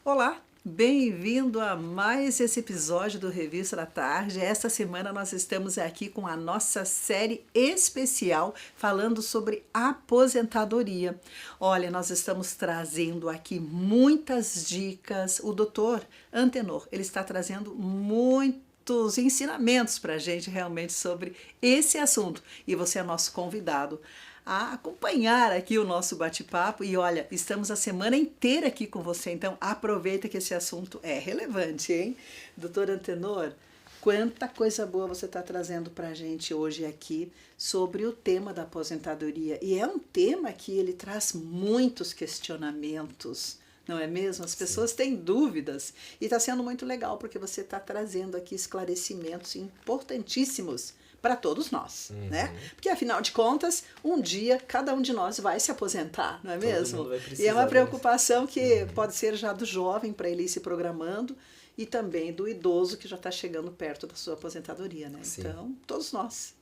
Olá, bem-vindo a mais esse episódio do Revista da Tarde. Esta semana nós estamos aqui com a nossa série especial falando sobre aposentadoria. Olha, nós estamos trazendo aqui muitas dicas. O doutor Antenor, ele está trazendo muitos ensinamentos para a gente realmente sobre esse assunto. E você é nosso convidado a acompanhar aqui o nosso bate-papo. E olha, estamos a semana inteira aqui com você, então aproveita que esse assunto é relevante, hein? Doutor Antenor, quanta coisa boa você está trazendo para a gente hoje aqui sobre o tema da aposentadoria. E é um tema que ele traz muitos questionamentos, não é mesmo? As pessoas têm dúvidas e está sendo muito legal porque você está trazendo aqui esclarecimentos importantíssimos para todos nós, né? Porque afinal de contas, um dia cada um de nós vai se aposentar, não é mesmo? E é uma preocupação que pode ser já do jovem para ele ir se programando e também do idoso que já está chegando perto da sua aposentadoria, né? Sim. Então, todos nós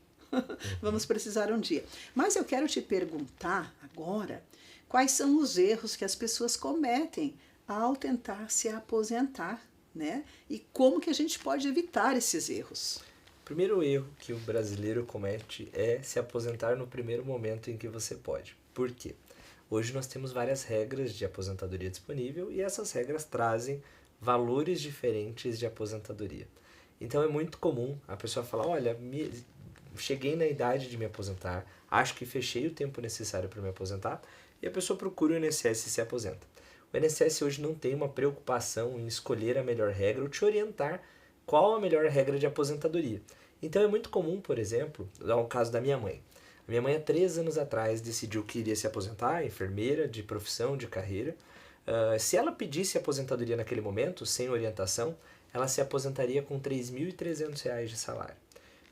vamos precisar um dia. Mas eu quero te perguntar agora quais são os erros que as pessoas cometem ao tentar se aposentar, né? E como que a gente pode evitar esses erros? O primeiro erro que o brasileiro comete é se aposentar no primeiro momento em que você pode. Por quê? Hoje nós temos várias regras de aposentadoria disponível e essas regras trazem valores diferentes de aposentadoria. Então é muito comum a pessoa falar, olha, cheguei na idade de me aposentar, acho que fechei o tempo necessário para me aposentar, e a pessoa procura o INSS e se aposenta. O INSS hoje não tem uma preocupação em escolher a melhor regra ou te orientar qual a melhor regra de aposentadoria. Então é muito comum, por exemplo, dar um caso da minha mãe. A minha mãe há 3 anos atrás decidiu que iria se aposentar, enfermeira, de profissão, de carreira. Se ela pedisse aposentadoria naquele momento, sem orientação, ela se aposentaria com R$ 3.300 de salário.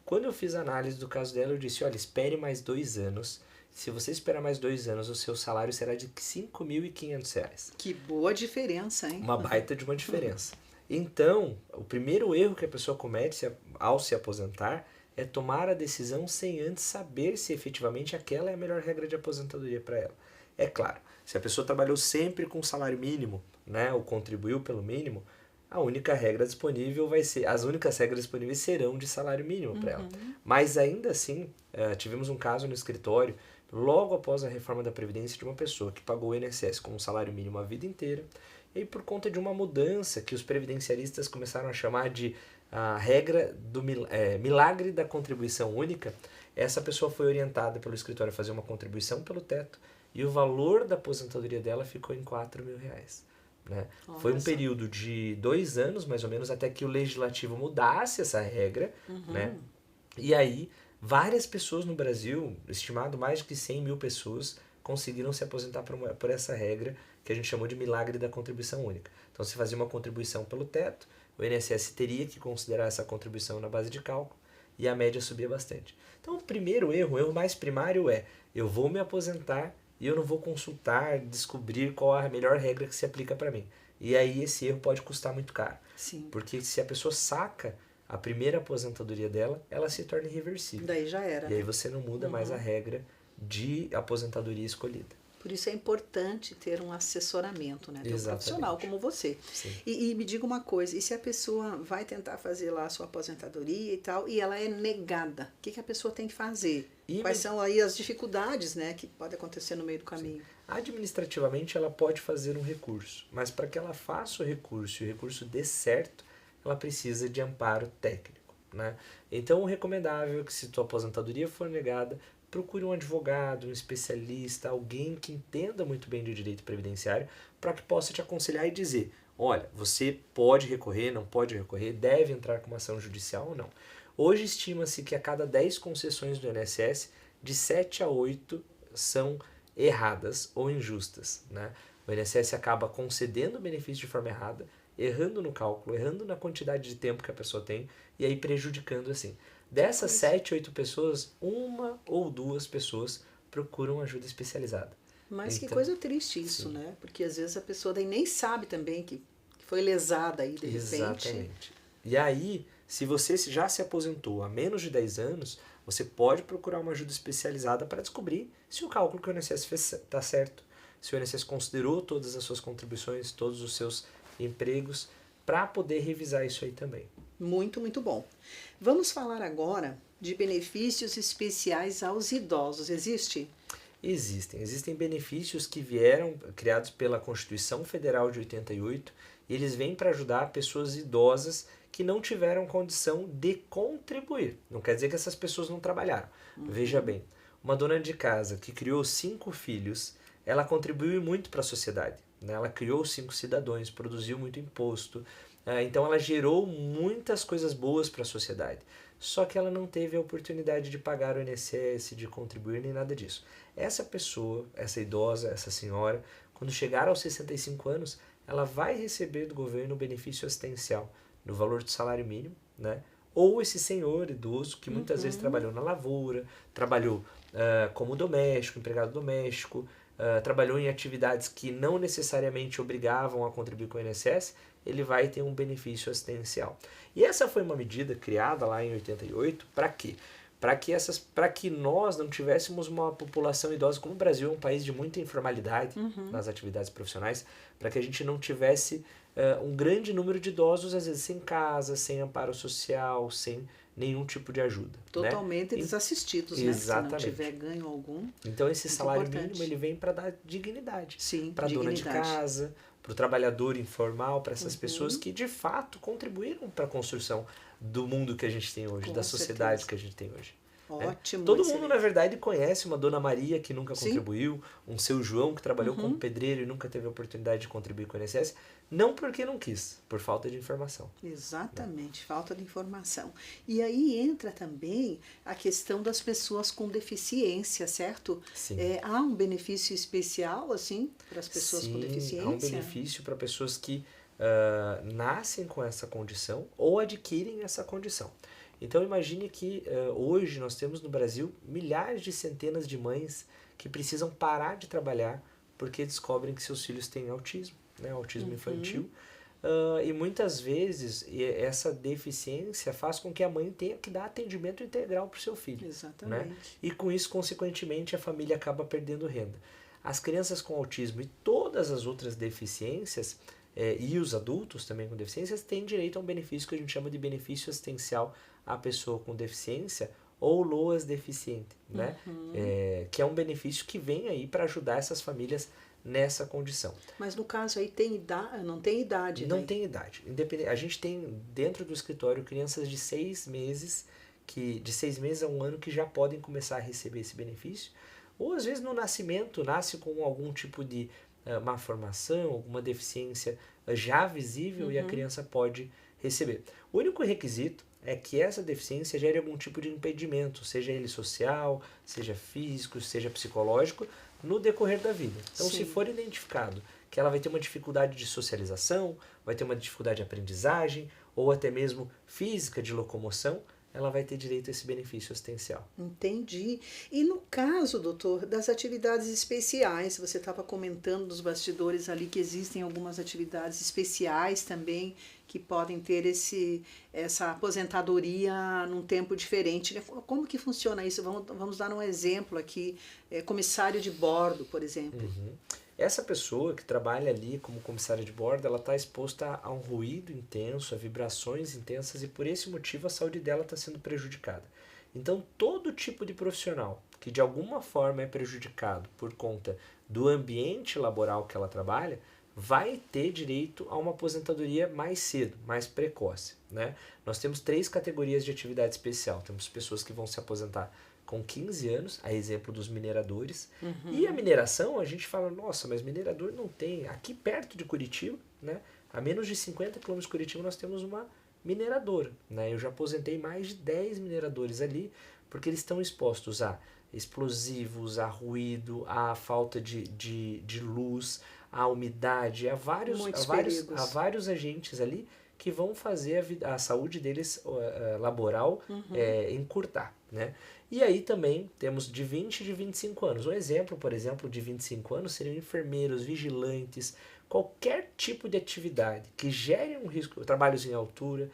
Quando eu fiz a análise do caso dela, eu disse, olha, espere mais 2 anos. Se você esperar mais 2 anos, o seu salário será de R$ 5.500. Que boa diferença, hein? Uma baita de uma diferença. Então, o primeiro erro que a pessoa comete ao se aposentar é tomar a decisão sem antes saber se efetivamente aquela é a melhor regra de aposentadoria para ela. É claro, se a pessoa trabalhou sempre com salário mínimo, né, ou contribuiu pelo mínimo, a única regra disponível vai ser, as únicas regras disponíveis serão de salário mínimo para ela. Mas ainda assim, tivemos um caso no escritório, logo após a reforma da Previdência, de uma pessoa que pagou o INSS com um salário mínimo a vida inteira, e por conta de uma mudança que os previdenciaristas começaram a chamar de a regra do milagre da contribuição única, essa pessoa foi orientada pelo escritório a fazer uma contribuição pelo teto e o valor da aposentadoria dela ficou em R$ 4.000. Né? Foi um período de 2 anos, mais ou menos, até que o legislativo mudasse essa regra, né? E aí várias pessoas no Brasil, estimado mais de que 100 mil pessoas, conseguiram se aposentar por essa regra que a gente chamou de milagre da contribuição única. Então, se fazia uma contribuição pelo teto, o INSS teria que considerar essa contribuição na base de cálculo e a média subia bastante. Então, o primeiro erro, o erro mais primário é, eu vou me aposentar e eu não vou consultar, descobrir qual a melhor regra que se aplica para mim. E aí esse erro pode custar muito caro. Sim. Porque se a pessoa saca a primeira aposentadoria dela, ela se torna irreversível. Daí já era. E aí você não muda mais a regra de aposentadoria escolhida. Por isso é importante ter um assessoramento, né? Ter um profissional como você. E me diga uma coisa, e se a pessoa vai tentar fazer lá a sua aposentadoria e tal, e ela é negada, o que a pessoa tem que fazer? Quais são aí as dificuldades, né, que podem acontecer no meio do caminho? Administrativamente ela pode fazer um recurso, mas para que ela faça o recurso e o recurso dê certo, ela precisa de amparo técnico, né? Então o recomendável é que se tua aposentadoria for negada, procure um advogado, um especialista, alguém que entenda muito bem de direito previdenciário para que possa te aconselhar e dizer, olha, você pode recorrer, não pode recorrer, deve entrar com uma ação judicial ou não. Hoje estima-se que a cada 10 concessões do INSS, de 7 a 8 são erradas ou injustas, né? O INSS acaba concedendo o benefício de forma errada, errando no cálculo, errando na quantidade de tempo que a pessoa tem e aí prejudicando assim. Dessas 7, 8 pessoas, 1 ou 2 pessoas procuram ajuda especializada. Mas então, que coisa triste isso, sim, né? Porque às vezes a pessoa daí nem sabe também que foi lesada aí de repente. Exatamente. E aí, se você já se aposentou há menos de 10 anos, você pode procurar uma ajuda especializada para descobrir se o cálculo que o INSS fez está certo, se o INSS considerou todas as suas contribuições, todos os seus empregos, para poder revisar isso aí também. Muito, muito bom. Vamos falar agora de benefícios especiais aos idosos. Existe? Existem benefícios que vieram criados pela Constituição Federal de 88 e eles vêm para ajudar pessoas idosas que não tiveram condição de contribuir. Não quer dizer que essas pessoas não trabalharam. Veja bem, uma dona de casa que criou 5 filhos, ela contribuiu muito para a sociedade, né? Ela criou 5 cidadãos, produziu muito imposto, então ela gerou muitas coisas boas para a sociedade. Só que ela não teve a oportunidade de pagar o INSS, de contribuir, nem nada disso. Essa pessoa, essa idosa, essa senhora, quando chegar aos 65 anos, ela vai receber do governo o benefício assistencial no valor do salário mínimo, né? Ou esse senhor idoso que muitas vezes trabalhou na lavoura, trabalhou como doméstico, empregado doméstico, trabalhou em atividades que não necessariamente obrigavam a contribuir com o INSS, ele vai ter um benefício assistencial. E essa foi uma medida criada lá em 88, para quê? Para que nós não tivéssemos uma população idosa, como o Brasil é um país de muita informalidade nas atividades profissionais, para que a gente não tivesse um grande número de idosos, às vezes sem casa, sem amparo social, sem nenhum tipo de ajuda. Totalmente desassistidos, né? Exatamente. Se não tiver ganho algum. Então esse salário importante. mínimo ele vem para dar dignidade. Sim, para a dona de casa, para o trabalhador informal, para essas pessoas que de fato contribuíram para a construção do mundo que a gente tem hoje, da sociedade que a gente tem hoje. Ótimo. Todo mundo, na verdade, conhece uma Dona Maria que nunca Sim. contribuiu, um seu João que trabalhou como pedreiro e nunca teve a oportunidade de contribuir com o INSS, não porque não quis, por falta de informação. Exatamente, falta de informação. E aí entra também a questão das pessoas com deficiência, certo? Sim. Há um benefício especial, assim, para as pessoas com deficiência? Há um benefício para pessoas que nascem com essa condição ou adquirem essa condição. Então imagine que hoje nós temos no Brasil milhares de centenas de mães que precisam parar de trabalhar porque descobrem que seus filhos têm autismo, né, autismo infantil. E muitas vezes essa deficiência faz com que a mãe tenha que dar atendimento integral para o seu filho. Exatamente. Né? E com isso, consequentemente, a família acaba perdendo renda. As crianças com autismo e todas as outras deficiências, e os adultos também com deficiências, têm direito a um benefício que a gente chama de benefício assistencial à pessoa com deficiência ou LOAS deficiente, né? Que é um benefício que vem aí para ajudar essas famílias nessa condição. Mas no caso aí tem idade, não tem idade? Não tem idade. A gente tem dentro do escritório crianças de 6 meses, de 6 meses a 1 ano, que já podem começar a receber esse benefício. Ou às vezes no nascimento, nasce com algum tipo de má formação, alguma deficiência já visível e a criança pode receber. O único requisito é que essa deficiência gere algum tipo de impedimento, seja ele social, seja físico, seja psicológico, no decorrer da vida. Então, se for identificado que ela vai ter uma dificuldade de socialização, vai ter uma dificuldade de aprendizagem, ou até mesmo física de locomoção, ela vai ter direito a esse benefício assistencial. Entendi. E no caso, doutor, das atividades especiais, você estava comentando nos bastidores ali que existem algumas atividades especiais também que podem ter essa aposentadoria num tempo diferente. Como que funciona isso? Vamos dar um exemplo aqui, comissário de bordo, por exemplo. Essa pessoa que trabalha ali como comissária de bordo, ela está exposta a um ruído intenso, a vibrações intensas e por esse motivo a saúde dela está sendo prejudicada. Então todo tipo de profissional que de alguma forma é prejudicado por conta do ambiente laboral que ela trabalha, vai ter direito a uma aposentadoria mais cedo, mais precoce, né? Nós temos 3 categorias de atividade especial. Temos pessoas que vão se aposentar com 15 anos, a exemplo dos mineradores. E a mineração, a gente fala, nossa, mas minerador não tem. Aqui perto de Curitiba, né, a menos de 50 km de Curitiba, nós temos uma mineradora. Né? Eu já aposentei mais de 10 mineradores ali, porque eles estão expostos a explosivos, a ruído, a falta de luz, a umidade, a vários agentes ali que vão fazer a saúde deles laboral encurtar, né? E aí também temos de 20 e de 25 anos. Um exemplo, por exemplo, de 25 anos seriam enfermeiros, vigilantes, qualquer tipo de atividade que gere um risco, trabalhos em altura,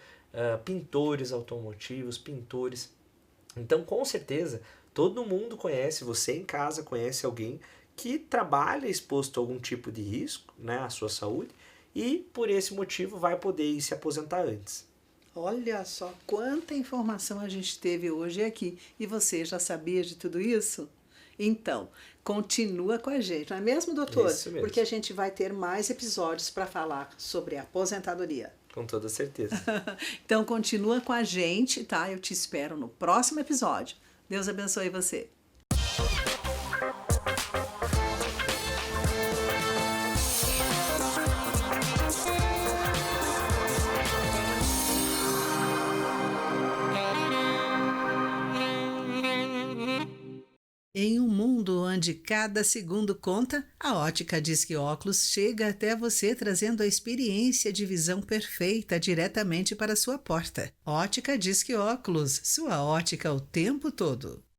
pintores automotivos, pintores. Então, com certeza, todo mundo conhece, você em casa conhece alguém que trabalha exposto a algum tipo de risco, né, à sua saúde, e por esse motivo vai poder ir se aposentar antes. Olha só quanta informação a gente teve hoje aqui. E você já sabia de tudo isso? Então, continua com a gente, não é mesmo, doutor? Isso mesmo. Porque a gente vai ter mais episódios para falar sobre a aposentadoria. Com toda certeza. Então, continua com a gente, tá? Eu te espero no próximo episódio. Deus abençoe você. Em um mundo onde cada segundo conta, a Ótica Disque Óculos chega até você trazendo a experiência de visão perfeita diretamente para a sua porta. Ótica Disque Óculos, sua ótica o tempo todo.